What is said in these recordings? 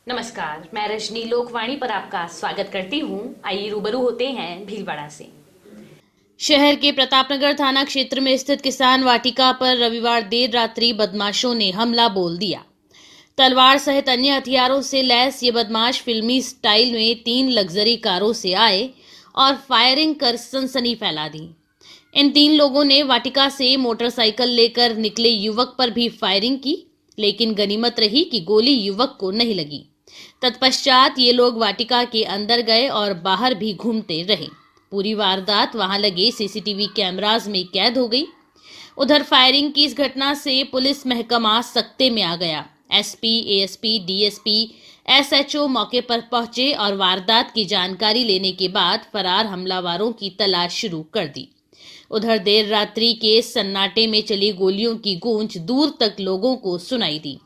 नमस्कार, मैं रजनी लोकवाणी पर आपका स्वागत करती हूँ। आइए रूबरू होते हैं भीलवाड़ा से। शहर के प्रतापनगर थाना क्षेत्र में स्थित किसान वाटिका पर रविवार देर रात्रि बदमाशों ने हमला बोल दिया। तलवार सहित अन्य हथियारों से लैस ये बदमाश फिल्मी स्टाइल में 3 लग्जरी कारों से आए और फायरिंग कर सनसनी फैला दी। इन 3 लोगों ने वाटिका से मोटरसाइकिल लेकर निकले युवक पर भी फायरिंग की, लेकिन गनीमत रही कि गोली युवक को नहीं लगी। तत्पश्चात ये लोग वाटिका के अंदर गए और बाहर भी घूमते रहे। पूरी वारदात वहां लगे सीसीटीवी कैमरास में कैद हो गई। उधर फायरिंग की इस घटना से पुलिस महकमा सकते में आ गया। एसपी, एएसपी, डीएसपी, एसएचओ मौके पर पहुंचे और वारदात की जानकारी लेने के बाद फरार हमलावरों की तलाश शुरू कर दी। उधर देर रात्रि के सन्नाटे में चली गोलियों की गूंज दूर तक लोगों को सुनाई दी।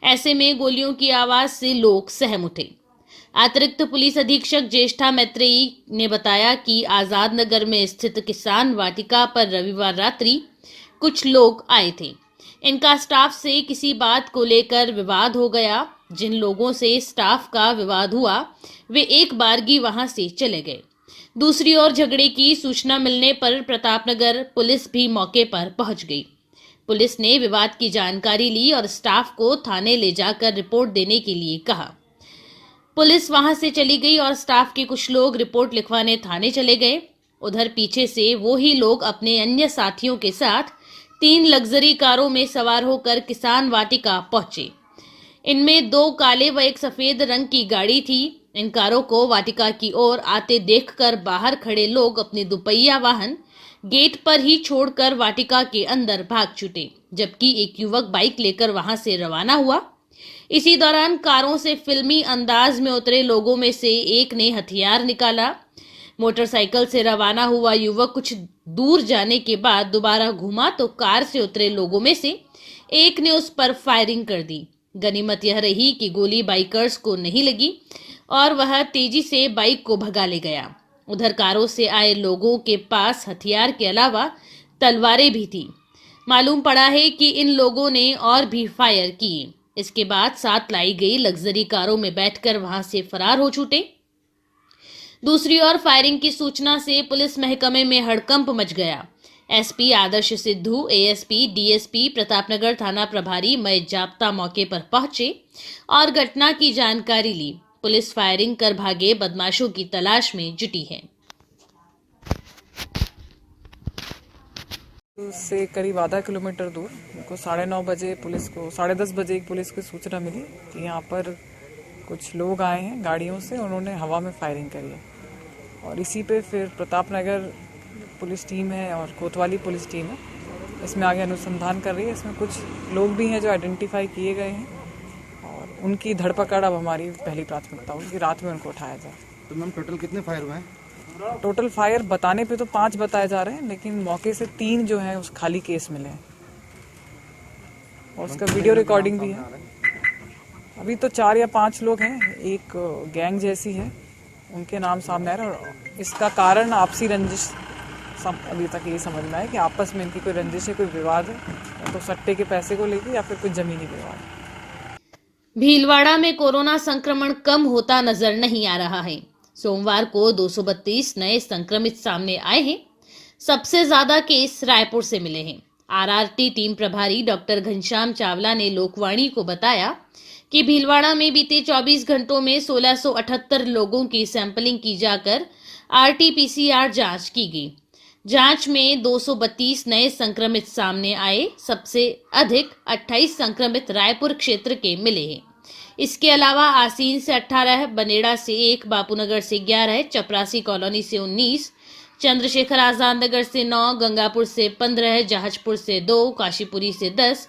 ऐसे में गोलियों की आवाज से लोग सहम उठे। अतिरिक्त पुलिस अधीक्षक ज्येष्ठा मैत्रेयी ने बताया कि आजाद नगर में स्थित किसान वाटिका पर रविवार रात्रि कुछ लोग आए थे। इनका स्टाफ से किसी बात को लेकर विवाद हो गया। जिन लोगों से स्टाफ का विवाद हुआ वे एक बारगी वहां से चले गए। दूसरी ओर झगड़े की सूचना मिलने पर प्रतापनगर पुलिस भी मौके पर पहुंच गई। पुलिस ने विवाद की जानकारी ली और स्टाफ को थाने ले जाकर रिपोर्ट देने के लिए कहा। पुलिस वहां से चली गई और स्टाफ के कुछ लोग रिपोर्ट लिखवाने थाने चले गए। उधर पीछे से वो ही लोग अपने अन्य साथियों के साथ 3 लग्जरी कारों में सवार होकर किसान वाटिका पहुंचे। इनमें 2 काले व 1 सफेद रंग की गाड़ी थी। इन कारों को वाटिका की ओर आते देखकर बाहर खड़े लोग अपने दुपहिया वाहन गेट पर ही छोड़कर वाटिका के अंदर भाग छूटे, जबकि एक युवक बाइक लेकर वहां से रवाना हुआ। इसी दौरान कारों से फिल्मी अंदाज में उतरे लोगों में से एक ने हथियार निकाला। मोटरसाइकिल से रवाना हुआ युवक कुछ दूर जाने के बाद दोबारा घूमा तो कार से उतरे लोगों में से एक ने उस पर फायरिंग कर दी। गनीमत यह रही कि गोली बाइकर्स को नहीं लगी और वह तेजी से बाइक को भगा ले गया। उधर कारों से आए लोगों के पास हथियार के अलावा तलवारें भी थी। मालूम पड़ा है कि इन लोगों ने और भी फायर किए। इसके बाद साथ लाई गई लग्जरी कारों में बैठकर वहां से फरार हो छूटे। दूसरी ओर फायरिंग की सूचना से पुलिस महकमे में हड़कंप मच गया। एसपी आदर्श सिद्धू, एएसपी, डीएसपी, प्रतापनगर थाना प्रभारी मय जाप्ता मौके पर पहुंचे और घटना की जानकारी ली। पुलिस फायरिंग कर भागे बदमाशों की तलाश में जुटी है। से करीब आधा किलोमीटर दूर को 9:30 बजे पुलिस को 10:30 बजे एक पुलिस को सूचना मिली कि यहाँ पर कुछ लोग आए हैं गाड़ियों से, उन्होंने हवा में फायरिंग करी है। और इसी पे फिर प्रतापनगर पुलिस टीम है और कोतवाली पुलिस टीम है, इसमें आगे अनुसंधान कर रही है। इसमें कुछ लोग भी हैं जो आइडेंटिफाई किए गए हैं और उनकी धरपकड़ अब हमारी पहली प्राथमिकता होगी कि रात में उनको उठाया जाए। तो मैम टोटल कितने फायर हुए हैं? टोटल फायर बताने पे तो 5 बताए जा रहे हैं, लेकिन मौके से 3 जो है उस खाली केस मिले हैं और उसका वीडियो रिकॉर्डिंग भी है। अभी तो 4 या 5 लोग हैं, एक गैंग जैसी है, उनके नाम सामने आ रहे हैं और इसका कारण आपसी रंजिश अभी तक ये समझ में आया कि आपस में इनकी कोई रंजिश है, कोई विवाद है, तो सट्टे के पैसे को लेकर या फिर कोई जमीनी विवाद। भीलवाड़ा में कोरोना संक्रमण कम होता नजर नहीं आ रहा है। सोमवार को 232 नए संक्रमित सामने आए हैं। सबसे ज्यादा केस रायपुर से मिले हैं। आरआरटी टीम प्रभारी डॉक्टर घनश्याम चावला ने लोकवाणी को बताया कि भीलवाड़ा में बीते 24 घंटों में 1678 लोगों की सैंपलिंग की जाकर आरटी-पीसीआर जांच की गई। जांच में 232 नए संक्रमित सामने आए। सबसे अधिक 28 संक्रमित रायपुर क्षेत्र के मिले हैं। इसके अलावा आसीन से 18, बनेड़ा से 1, बापूनगर से 11, चपरासी कॉलोनी से 19, चंद्रशेखर आजाद नगर से 9, गंगापुर से 15, जहाजपुर से 2, काशीपुरी से 10,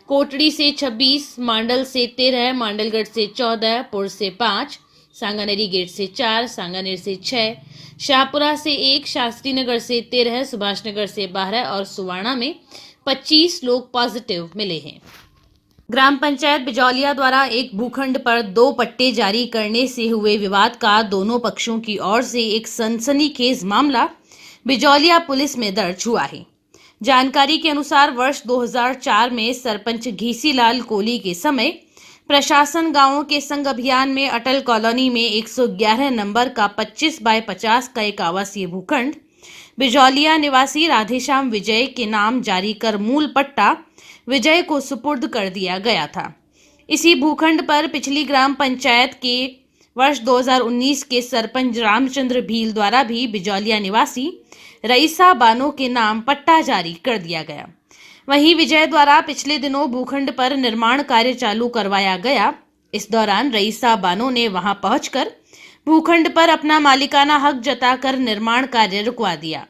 कोटड़ी से 26, मांडल से 13, मांडलगढ़ से 14, पुर से 5, सांगानेरी गेट से 4, सांगानेर से 6, शाहपुरा से 1, शास्त्री नगर से 13, सुभाष नगर से 12 और सुवाणा में 25 लोग पॉजिटिव मिले हैं। ग्राम पंचायत बिजौलिया द्वारा एक भूखंड पर 2 पट्टे जारी करने से हुए विवाद का दोनों पक्षों की ओर से एक सनसनीखेज मामला बिजौलिया पुलिस में दर्ज हुआ है। जानकारी के अनुसार वर्ष 2004 में सरपंच घीसीलाल कोहली के समय प्रशासन गांवों के संग अभियान में अटल कॉलोनी में 111 नंबर का 25 बाय 50 का एक आवासीय भूखंड बिजौलिया निवासी राधेश्याम विजय के नाम जारी कर मूल पट्टा विजय को सुपुर्द कर दिया गया था। इसी भूखंड पर पिछली ग्राम पंचायत के वर्ष 2019 के सरपंच रामचंद्र भील द्वारा भी बिजौलिया निवासी रईसा बानो के नाम पट्टा जारी कर दिया गया। वहीं विजय द्वारा पिछले दिनों भूखंड पर निर्माण कार्य चालू करवाया गया। इस दौरान रईसा बानो ने वहां पहुंचकर भूखंड पर अपना मालिकाना हक जताकर निर्माण कार्य रुकवा दिया।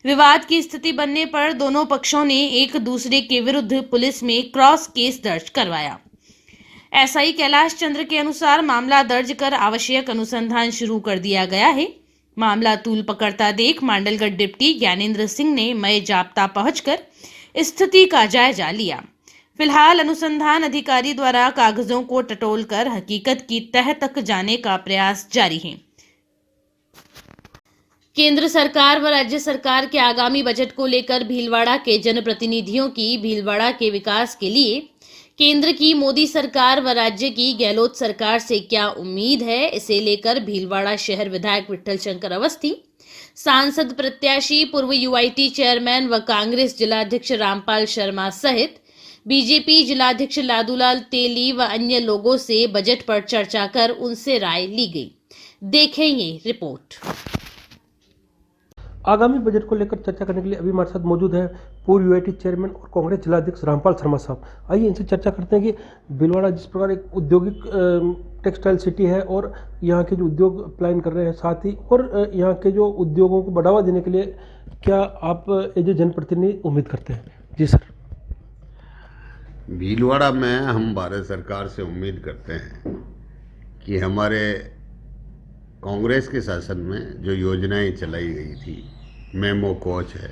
विवाद की स्थिति बनने पर दोनों पक्षों ने एक दूसरे के विरुद्ध पुलिस में क्रॉस केस दर्ज करवाया। एसआई कैलाश चंद्र के अनुसार मामला दर्ज कर आवश्यक अनुसंधान शुरू कर दिया गया है। मामला तूल पकड़ता देख मांडलगढ़ डिप्टी ज्ञानेंद्र सिंह ने मय जाप्ता पहुंचकर स्थिति का जायजा लिया। फिलहाल अनुसंधान अधिकारी द्वारा कागजों को टटोलकर हकीकत की तह तक जाने का प्रयास जारी है। केंद्र सरकार व राज्य सरकार के आगामी बजट को लेकर भीलवाड़ा के जनप्रतिनिधियों की भीलवाड़ा के विकास के लिए केंद्र की मोदी सरकार व राज्य की गहलोत सरकार से क्या उम्मीद है, इसे लेकर भीलवाड़ा शहर विधायक विठल शंकर अवस्थी, सांसद प्रत्याशी पूर्व यूआईटी चेयरमैन व कांग्रेस जिलाध्यक्ष रामपाल शर्मा सहित बीजेपी जिलाध्यक्ष लादूलाल तेली व अन्य लोगों से बजट पर चर्चा कर उनसे राय ली गई। देखें ये रिपोर्ट। आगामी बजट को लेकर चर्चा करने के लिए अभी हमारे साथ मौजूद है पूर्व यूआईटी चेयरमैन और कांग्रेस जिलाध्यक्ष रामपाल शर्मा साहब। आइए इनसे चर्चा करते हैं कि भीलवाड़ा जिस प्रकार एक औद्योगिक टेक्सटाइल सिटी है और यहाँ के जो उद्योग प्लान कर रहे हैं, साथ ही और यहाँ के जो उद्योगों को बढ़ावा देने के लिए क्या आप एज ए जनप्रतिनिधि उम्मीद करते हैं? जी सर। भीलवाड़ा में हम भारत सरकार से उम्मीद करते हैं कि हमारे कांग्रेस के शासन में जो योजनाएं चलाई गई थी, मेमो कोच है,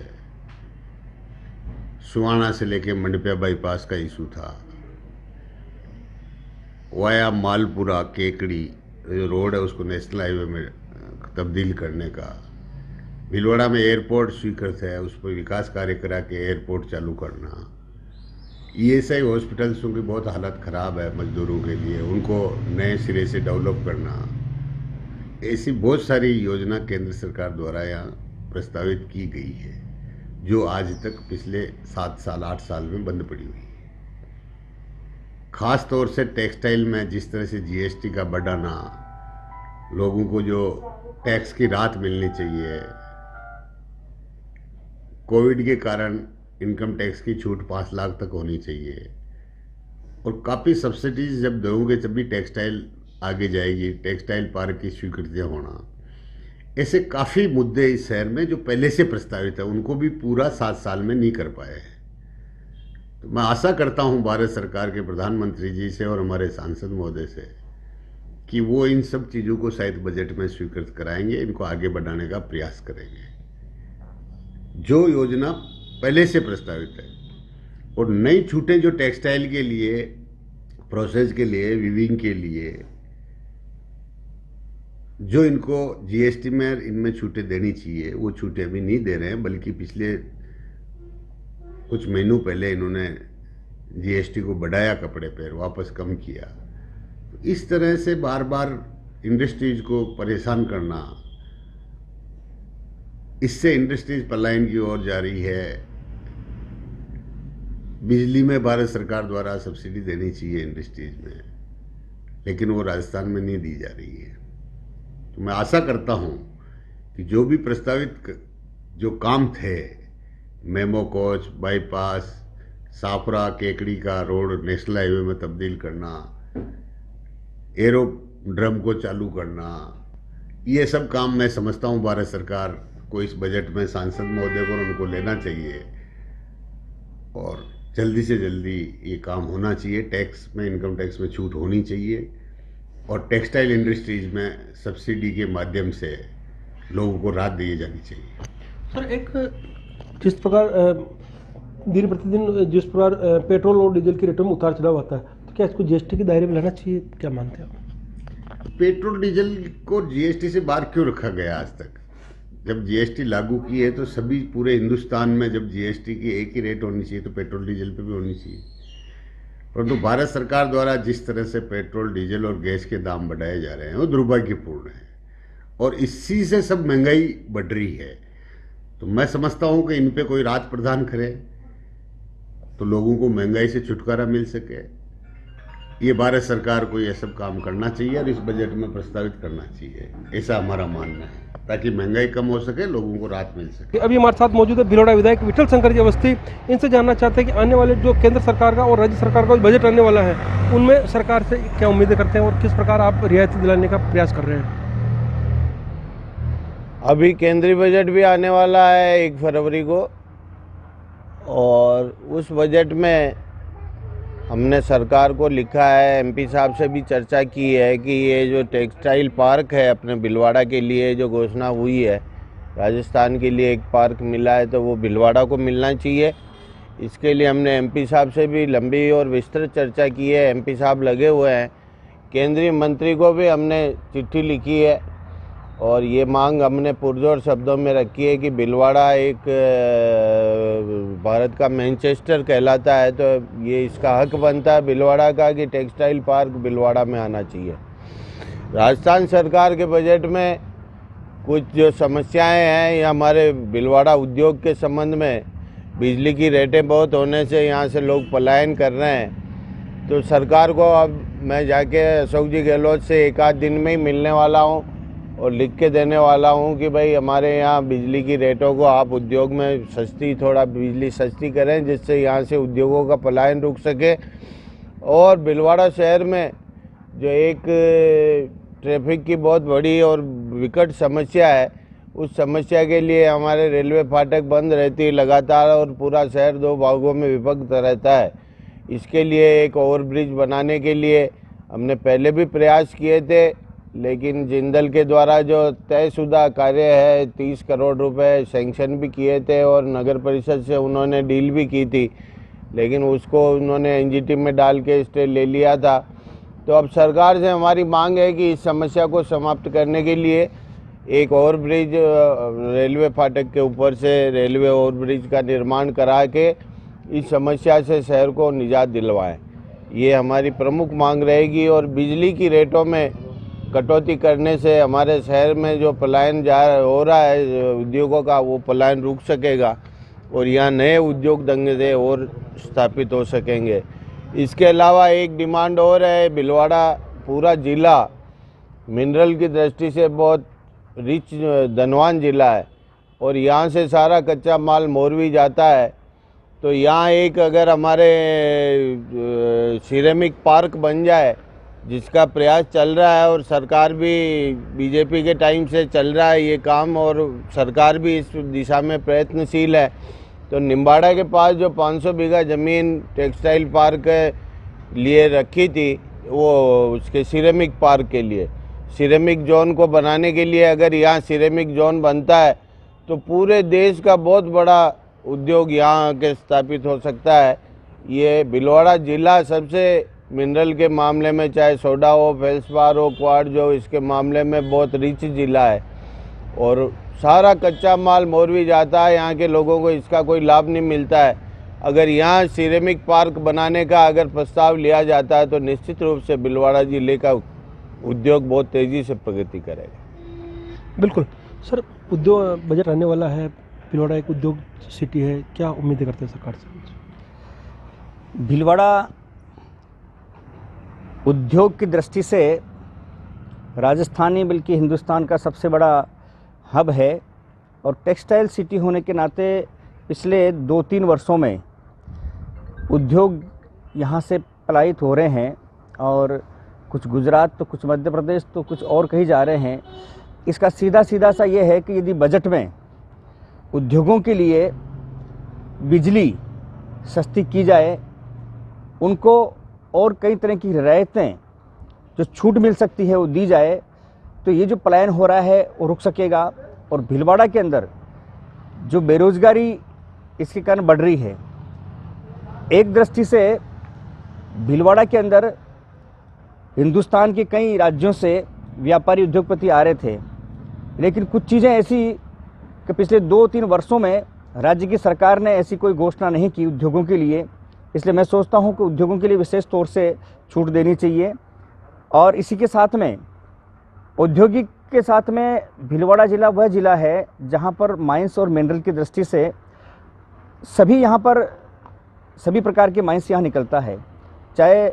सुहाना से लेके मंडपिया बाईपास का इशू था, वाया मालपुरा केकड़ी जो रोड है उसको नेशनल हाईवे में तब्दील करने का, भीलवाड़ा में एयरपोर्ट स्वीकृत है उस पर विकास कार्य करा के एयरपोर्ट चालू करना, ईएसआई हॉस्पिटल्सों की बहुत हालत ख़राब है मजदूरों के लिए, उनको नए सिरे से डेवलप करना, ऐसी बहुत सारी योजना केंद्र सरकार द्वारा यहाँ प्रस्तावित की गई है जो आज तक पिछले 7 साल 8 साल में बंद पड़ी हुई है। खास तौर से टेक्सटाइल में जिस तरह से जीएसटी का बढ़ाना, लोगों को जो टैक्स की राहत मिलनी चाहिए, कोविड के कारण इनकम टैक्स की छूट 5 लाख तक होनी चाहिए और काफ़ी सब्सिडीज जब दोगे तभी टेक्सटाइल आगे जाएगी, टेक्सटाइल पार्क की स्वीकृतियाँ होना, ऐसे काफ़ी मुद्दे इस शहर में जो पहले से प्रस्तावित है उनको भी पूरा 7 साल में नहीं कर पाए हैं। तो मैं आशा करता हूं भारत सरकार के प्रधानमंत्री जी से और हमारे सांसद महोदय से कि वो इन सब चीज़ों को शायद बजट में स्वीकृत कराएंगे, इनको आगे बढ़ाने का प्रयास करेंगे। जो योजना पहले से प्रस्तावित है और नई छूटें जो टेक्सटाइल के लिए, प्रोसेस के लिए, वीविंग के लिए जो इनको जीएसटी में इनमें छूटें देनी चाहिए वो छूटें अभी नहीं दे रहे हैं, बल्कि पिछले कुछ महीनों पहले इन्होंने जीएसटी को बढ़ाया, कपड़े पर वापस कम किया। तो इस तरह से बार बार इंडस्ट्रीज को परेशान करना, इससे इंडस्ट्रीज पलायन की ओर जा रही है। बिजली में भारत सरकार द्वारा सब्सिडी देनी चाहिए इंडस्ट्रीज में, लेकिन वो राजस्थान में नहीं दी जा रही है। तो मैं आशा करता हूं कि जो भी प्रस्तावित जो काम थे, मेमो कोच, बाईपास, साफरा केकड़ी का रोड नेशनल हाईवे में तब्दील करना, एरोड्रम को चालू करना, ये सब काम मैं समझता हूं भारत सरकार को इस बजट में सांसद महोदय को उनको लेना चाहिए और जल्दी से जल्दी ये काम होना चाहिए। टैक्स में, इनकम टैक्स में छूट होनी चाहिए और टेक्सटाइल इंडस्ट्रीज में सब्सिडी के माध्यम से लोगों को राहत दी जानी चाहिए। सर, एक जिस प्रकार दिन प्रतिदिन जिस प्रकार पेट्रोल और डीजल की रेटों में उतार चढ़ाव आता है, तो क्या इसको जीएसटी के दायरे में लाना चाहिए? क्या मानते हैं आप? पेट्रोल डीजल को जीएसटी से बाहर क्यों रखा गया आज तक? जब जीएसटी लागू की है तो सभी पूरे हिंदुस्तान में जब जीएसटी की एक ही रेट होनी चाहिए तो पेट्रोल डीजल पे भी होनी चाहिए। परंतु भारत सरकार द्वारा जिस तरह से पेट्रोल, डीजल और गैस के दाम बढ़ाए जा रहे हैं वो दुर्भाग्यपूर्ण है और इसी से सब महंगाई बढ़ रही है। तो मैं समझता हूं कि इन पे कोई राहत प्रदान करे तो लोगों को महंगाई से छुटकारा मिल सके। ये भारत सरकार को ये सब काम करना चाहिए और इस बजट में प्रस्तावित करना चाहिए, ऐसा हमारा मानना है, ताकि महंगाई कम हो सके, लोगों को राहत मिल सके। अभी हमारे साथ मौजूद है भीलवाड़ा विधायक विठल शंकर जी अवस्थी। इनसे जानना चाहते हैं कि आने वाले जो केंद्र सरकार का और राज्य सरकार का बजट आने वाला है उनमें सरकार से क्या उम्मीदें करते हैं और किस प्रकार आप रियायत दिलाने का प्रयास कर रहे हैं। अभी केंद्रीय बजट भी आने वाला है 1 फरवरी को, और उस बजट में हमने सरकार को लिखा है, एमपी साहब से भी चर्चा की है कि ये जो टेक्सटाइल पार्क है अपने भीलवाड़ा के लिए जो घोषणा हुई है, राजस्थान के लिए एक पार्क मिला है तो वो भीलवाड़ा को मिलना चाहिए। इसके लिए हमने एमपी साहब से भी लंबी और विस्तृत चर्चा की है। एमपी साहब लगे हुए हैं, केंद्रीय मंत्री को भी हमने चिट्ठी लिखी है और ये मांग हमने पुरजोर शब्दों में रखी है कि भीलवाड़ा एक भारत का मैनचेस्टर कहलाता है, तो ये इसका हक बनता है भीलवाड़ा का कि टेक्सटाइल पार्क भीलवाड़ा में आना चाहिए। राजस्थान सरकार के बजट में कुछ जो समस्याएं हैं, ये हमारे भीलवाड़ा उद्योग के संबंध में बिजली की रेटें बहुत होने से यहाँ से लोग पलायन कर रहे हैं। तो सरकार को अब मैं जाके अशोक जी गहलोत से 1 आध दिन में ही मिलने वाला हूँ और लिख के देने वाला हूँ कि भाई हमारे यहाँ बिजली की रेटों को आप उद्योग में थोड़ा बिजली सस्ती करें, जिससे यहाँ से उद्योगों का पलायन रुक सके। और भीलवाड़ा शहर में जो एक ट्रैफिक की बहुत बड़ी और विकट समस्या है, उस समस्या के लिए हमारे रेलवे फाटक बंद रहती है लगातार और पूरा शहर 2 भागों में विभक्त रहता है। इसके लिए एक ओवरब्रिज बनाने के लिए हमने पहले भी प्रयास किए थे, लेकिन जिंदल के द्वारा जो तयशुदा कार्य है 30 करोड़ रुपए सैंक्शन भी किए थे और नगर परिषद से उन्होंने डील भी की थी, लेकिन उसको उन्होंने एनजीटी में डाल के स्टे ले लिया था। तो अब सरकार से हमारी मांग है कि इस समस्या को समाप्त करने के लिए एक ओवरब्रिज रेलवे फाटक के ऊपर से रेलवे ओवरब्रिज का निर्माण करा के इस समस्या से शहर को निजात दिलवाएं, ये हमारी प्रमुख मांग रहेगी। और बिजली की रेटों में कटौती करने से हमारे शहर में जो पलायन हो रहा है उद्योगों का, वो पलायन रुक सकेगा और यहाँ नए उद्योग धंधे और स्थापित हो सकेंगे। इसके अलावा एक डिमांड और है, भीलवाड़ा पूरा ज़िला मिनरल की दृष्टि से बहुत रिच धनवान ज़िला है और यहाँ से सारा कच्चा माल मोरवी जाता है। तो यहाँ एक अगर हमारे सिरेमिक पार्क बन जाए, जिसका प्रयास चल रहा है और सरकार भी बीजेपी के टाइम से चल रहा है ये काम और सरकार भी इस दिशा में प्रयत्नशील है, तो निम्बाड़ा के पास जो 500 बीघा ज़मीन टेक्सटाइल पार्क लिए रखी थी, वो उसके सिरेमिक पार्क के लिए सिरेमिक जोन को बनाने के लिए अगर यहाँ सिरेमिक जोन बनता है तो पूरे देश का बहुत बड़ा उद्योग यहाँ आके स्थापित हो सकता है। ये भीलवाड़ा ज़िला सबसे मिनरल के मामले में, चाहे सोडा हो, फेल्सपार हो, क्वार्ट्ज हो, इसके मामले में बहुत रिच ज़िला है और सारा कच्चा माल मोरवी जाता है। यहाँ के लोगों को इसका कोई लाभ नहीं मिलता है। अगर यहाँ सिरेमिक पार्क बनाने का अगर प्रस्ताव लिया जाता है तो निश्चित रूप से भीलवाड़ा ज़िले का उद्योग बहुत तेज़ी से प्रगति करेगा। बिल्कुल सर, उद्योग बजट आने वाला है, भीलवाड़ा एक उद्योग सिटी है, क्या उम्मीदें करते हैं सरकार से। भीलवाड़ा उद्योग की दृष्टि से राजस्थानी बल्कि हिंदुस्तान का सबसे बड़ा हब है और टेक्सटाइल सिटी होने के नाते पिछले 2-3 वर्षों में उद्योग यहाँ से पलायित हो रहे हैं और कुछ गुजरात तो कुछ मध्य प्रदेश तो कुछ और कहीं जा रहे हैं। इसका सीधा सा ये है कि यदि बजट में उद्योगों के लिए बिजली सस्ती की जाए, उनको और कई तरह की रियायतें जो छूट मिल सकती है वो दी जाए, तो ये जो पलायन हो रहा है वो रुक सकेगा। और भीलवाड़ा के अंदर जो बेरोजगारी इसके कारण बढ़ रही है, एक दृष्टि से भीलवाड़ा के अंदर हिंदुस्तान के कई राज्यों से व्यापारी उद्योगपति आ रहे थे, लेकिन कुछ चीज़ें ऐसी कि पिछले 2-3 वर्षों में राज्य की सरकार ने ऐसी कोई घोषणा नहीं की उद्योगों के लिए इसलिए मैं सोचता हूं कि उद्योगों के लिए विशेष तौर से छूट देनी चाहिए। और इसी के साथ में औद्योगिक के साथ में भीलवाड़ा ज़िला वह ज़िला है जहां पर माइंस और मिनरल की दृष्टि से सभी प्रकार के माइंस यहाँ निकलता है, चाहे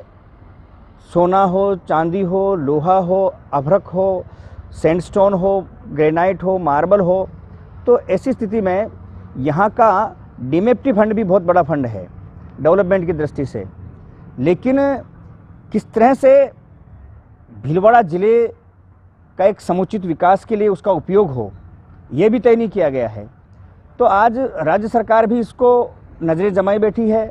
सोना हो, चांदी हो, लोहा हो, अभ्रक हो, सैंडस्टोन हो, ग्रेनाइट हो, मार्बल हो। तो ऐसी स्थिति में यहाँ का डीमेप्टी फंड भी बहुत बड़ा फंड है डेवलपमेंट की दृष्टि से, लेकिन किस तरह से भीलवाड़ा ज़िले का एक समुचित विकास के लिए उसका उपयोग हो, ये भी तय नहीं किया गया है। तो आज राज्य सरकार भी इसको नज़रें जमाई बैठी है,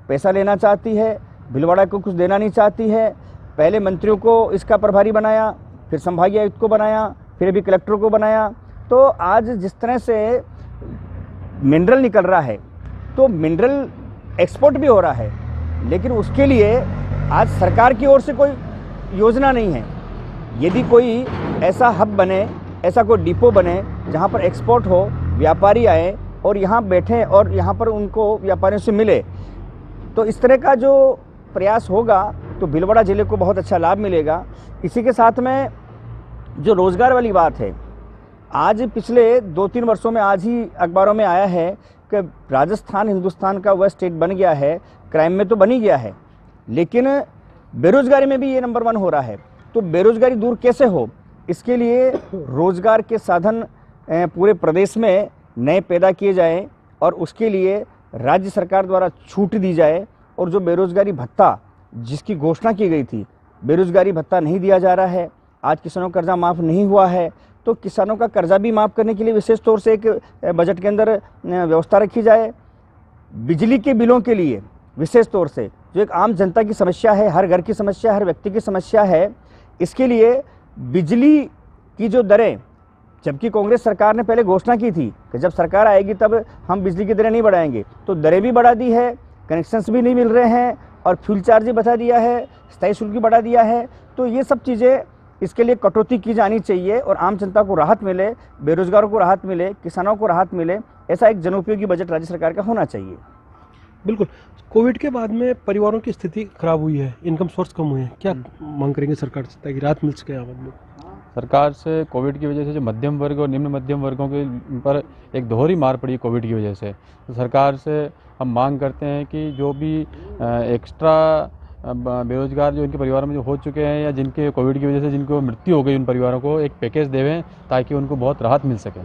पैसा लेना चाहती है, भीलवाड़ा को कुछ देना नहीं चाहती है। पहले मंत्रियों को इसका प्रभारी बनाया, फिर संभागीय आयुक्त को बनाया, फिर अभी कलेक्टर को बनाया। तो आज जिस तरह से मिनरल निकल रहा है, तो मिनरल एक्सपोर्ट भी हो रहा है, लेकिन उसके लिए आज सरकार की ओर से कोई योजना नहीं है। यदि कोई ऐसा हब बने, ऐसा कोई डिपो बने जहाँ पर एक्सपोर्ट हो, व्यापारी आए और यहाँ बैठें और यहाँ पर उनको व्यापारियों से मिले, तो इस तरह का जो प्रयास होगा तो भीलवाड़ा ज़िले को बहुत अच्छा लाभ मिलेगा। इसी के साथ में जो रोज़गार वाली बात है, आज पिछले 2-3 वर्षों में आज ही अखबारों में आया है कि राजस्थान हिंदुस्तान का वह स्टेट बन गया है, क्राइम में तो बन ही गया है, लेकिन बेरोज़गारी में भी ये नंबर 1 हो रहा है। तो बेरोज़गारी दूर कैसे हो, इसके लिए रोज़गार के साधन पूरे प्रदेश में नए पैदा किए जाएं और उसके लिए राज्य सरकार द्वारा छूट दी जाए। और जो बेरोज़गारी भत्ता जिसकी घोषणा की गई थी, बेरोज़गारी भत्ता नहीं दिया जा रहा है। आज किसानों का कर्जा माफ़ नहीं हुआ है, तो किसानों का कर्जा भी माफ़ करने के लिए विशेष तौर से एक बजट के अंदर व्यवस्था रखी जाए। बिजली के बिलों के लिए विशेष तौर से जो एक आम जनता की समस्या है, हर घर की समस्या, हर व्यक्ति की समस्या है, इसके लिए बिजली की जो दरें, जबकि कांग्रेस सरकार ने पहले घोषणा की थी कि जब सरकार आएगी तब हम बिजली की दरें नहीं बढ़ाएंगे, तो दरें भी बढ़ा दी है, कनेक्शंस भी नहीं मिल रहे हैं और फ्यूल चार्ज भी बढ़ा दिया है, स्थायी शुल्क भी बढ़ा दिया है। तो ये सब चीज़ें, इसके लिए कटौती की जानी चाहिए और आम जनता को राहत मिले, बेरोजगारों को राहत मिले, किसानों को राहत मिले। ऐसा एक जनोपयोगी बजट राज्य सरकार का होना चाहिए। बिल्कुल। कोविड के बाद में परिवारों की स्थिति खराब हुई है, इनकम सोर्स कम हुए हैं, क्या मांग करेंगे सरकार से ताकि राहत मिल सके आवाम में? सरकार से कोविड की वजह से जो मध्यम वर्ग और निम्न मध्यम वर्गों के पर एक दोहरी मार पड़ी कोविड की वजह से, तो सरकार से हम मांग करते हैं कि जो भी एक्स्ट्रा बेरोजगार जो इनके परिवारों में जो हो चुके हैं या जिनके कोविड की वजह से जिनको मृत्यु हो गई, उन परिवारों को एक पैकेज देवें ताकि उनको बहुत राहत मिल सके।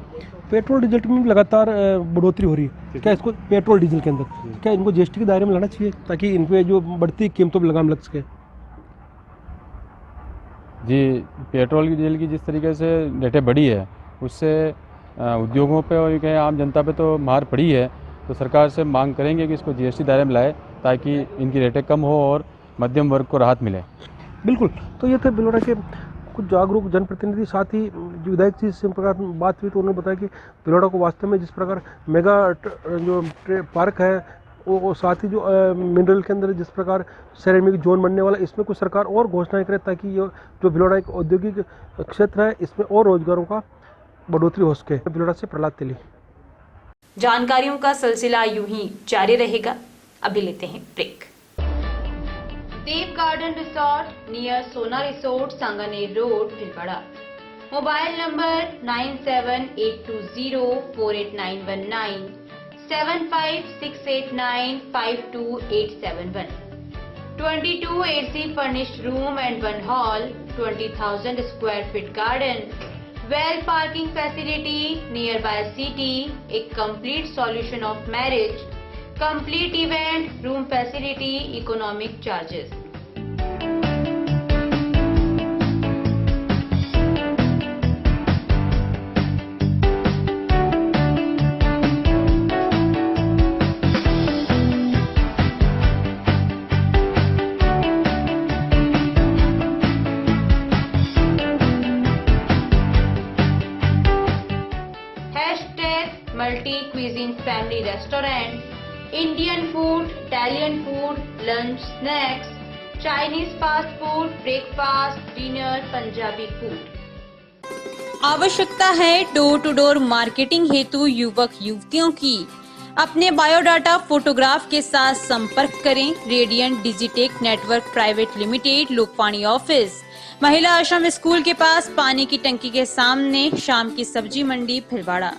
पेट्रोल डीजल में लगातार बढ़ोतरी हो रही है, क्या इसको पेट्रोल डीजल के अंदर क्या इनको जीएसटी के दायरे में लाना चाहिए ताकि इन पे जो बढ़ती कीमतों पर लगाम लग सके? जी, पेट्रोल की डीजल की जिस तरीके से रेटें बढ़ी है, उससे उद्योगों पे और कहीं आम जनता पे तो मार पड़ी है। तो सरकार से मांग करेंगे कि इसको जीएसटी दायरे में लाए ताकि इनकी रेटें कम हो और मध्यम वर्ग को राहत मिले। बिल्कुल। तो ये थे भीलवाड़ा के कुछ जागरूक जनप्रतिनिधि। साथ ही जो विधायक जी से प्रकार बात हुई तो उन्होंने बताया कि भीलवाड़ा को वास्तव में जिस प्रकार मेगा जो पार्क है वो, साथ ही जो मिनरल के अंदर जिस प्रकार सेरेमिक जोन बनने वाला, इसमें कुछ सरकार और घोषणाएं करे ताकि ये जो भीलवाड़ा एक औद्योगिक क्षेत्र है इसमें और रोजगारों का बढ़ोतरी हो सके। भीलवाड़ा से प्रहलाद तेली। जानकारियों का सिलसिला यूं ही जारी रहेगा। अभी लेते हैं ब्रेक। देव गार्डन रिसोर्ट नियर सोना resort, Sanganer road, Bhilwara. Mobile number 9782048919, 7568952871, 22 AC furnished room and 1 hall, 20,000 square feet garden, well parking facility nearby city, a complete solution of marriage, complete event, room facility, economic charges. Multi cuisine family restaurant, Indian food, Italian food, lunch, snacks, Chinese fast food, breakfast, dinner, Punjabi food. आवश्यकता है door to door marketing हेतु युवक युवतियों की। अपने biodata photograph के साथ संपर्क करें radiant Digitek network private limited, Lokvani office, महिला आश्रम स्कूल के पास, पानी की टंकी के सामने, शाम की सब्जी मंडी, भीलवाड़ा।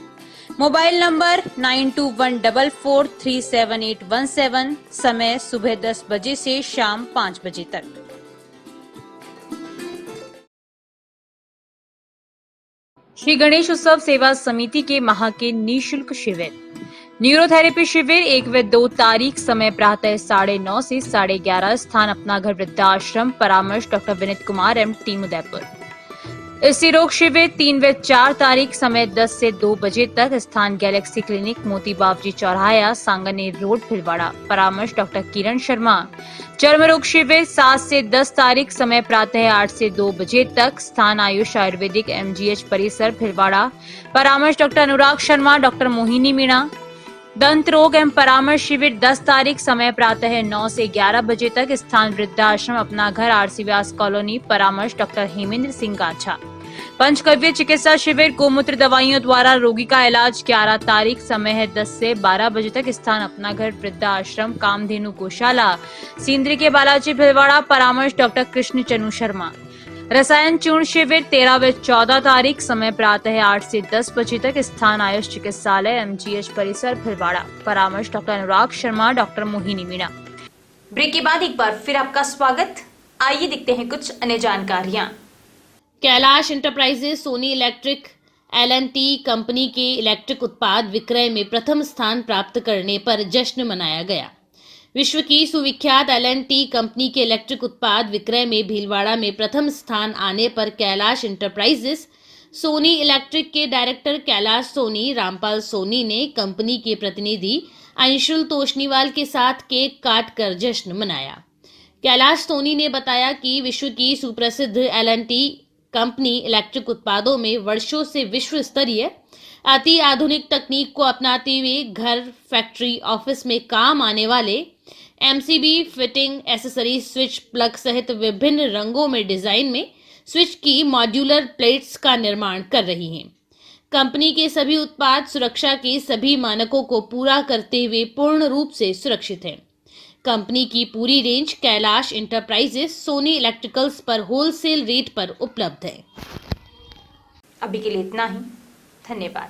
मोबाइल नंबर 9214437817, समय सुबह 10 बजे से शाम 5 बजे तक। श्री गणेश उत्सव सेवा समिति के माह के निःशुल्क शिविर, न्यूरोथेरेपी शिविर 1 व 2 तारीख, समय प्रातः 9:30 से 11:30, स्थान अपना घर वृद्धाश्रम, परामर्श doctor Vineet Kumar M, team Udaipur. स्त्री रोग शिविर 3 व 4 तारीख, समय 10 से 2 बजे तक, स्थान गैलेक्सी क्लिनिक, मोती बाबजी चौराहा, सांगनेर रोड, भीलवाड़ा, परामर्श डॉक्टर किरण शर्मा। चर्म रोग शिविर 7 से 10 तारीख, समय प्रातः 8 से 2 बजे तक, स्थान आयुष आयुर्वेदिक MGH परिसर, भीलवाड़ा, परामर्श डॉक्टर अनुराग शर्मा, डॉक्टर मोहिनी मीणा। दंत रोग एवं परामर्श शिविर 10 तारीख, समय प्रातः 9 से 11 बजे तक, स्थान वृद्धाश्रम अपना घर, RC व्यास कॉलोनी, परामर्श डॉक्टर हेमेंद्र सिंह गाछा। पंचकव्य चिकित्सा शिविर गोमूत्र दवाइयों द्वारा रोगी का इलाज 11 तारीख, समय है 10 से 12 बजे तक, स्थान अपना घर वृद्धाश्रम, कामधेनु गौशाला, सिंदरी के बालाजी, भीलवाड़ा, परामर्श डॉक्टर कृष्ण चनु शर्मा। रसायन चूर्ण शिविर 13 व 14 तारीख, समय प्रातः 8 से 10 बजे तक, स्थान आयुष चिकित्सालय MGH परिसर, भीलवाड़ा, परामर्श doctor Anurag Sharma, doctor Mohini Meena. Break के बाद एक बार फिर आपका स्वागत। आइए देखते हैं कुछ अन्य जानकारियां। Kailash enterprises Soni electric L&T company के इलेक्ट्रिक उत्पाद विक्रय में प्रथम स्थान प्राप्त करने पर जश्न मनाया गया। विश्व की सुविख्यात L&T कंपनी के इलेक्ट्रिक उत्पाद विक्रय में भीलवाड़ा में प्रथम स्थान आने पर कैलाश इंटरप्राइजेस सोनी इलेक्ट्रिक के डायरेक्टर कैलाश सोनी रामपाल सोनी ने कंपनी के प्रतिनिधि अंशुल तोशनीवाल के साथ केक काट कर जश्न मनाया। कैलाश सोनी ने बताया कि विश्व की सुप्रसिद्ध L&T कंपनी इलेक्ट्रिक उत्पादों में वर्षों से विश्व स्तरीय अति आधुनिक तकनीक को अपनाते हुए घर, फैक्ट्री, ऑफिस में काम आने वाले MCB fitting, accessory, switch, plug सहित विभिन्न रंगों में डिजाइन में स्विच की मॉड्यूलर प्लेट्स का निर्माण कर रही है। कंपनी के सभी उत्पाद सुरक्षा के सभी मानकों को पूरा करते हुए पूर्ण रूप से सुरक्षित हैं। कंपनी की पूरी range Kailash enterprises Soni electricals पर होलसेल रेट पर उपलब्ध है। अभी के लिए इतना ही। धन्यवाद।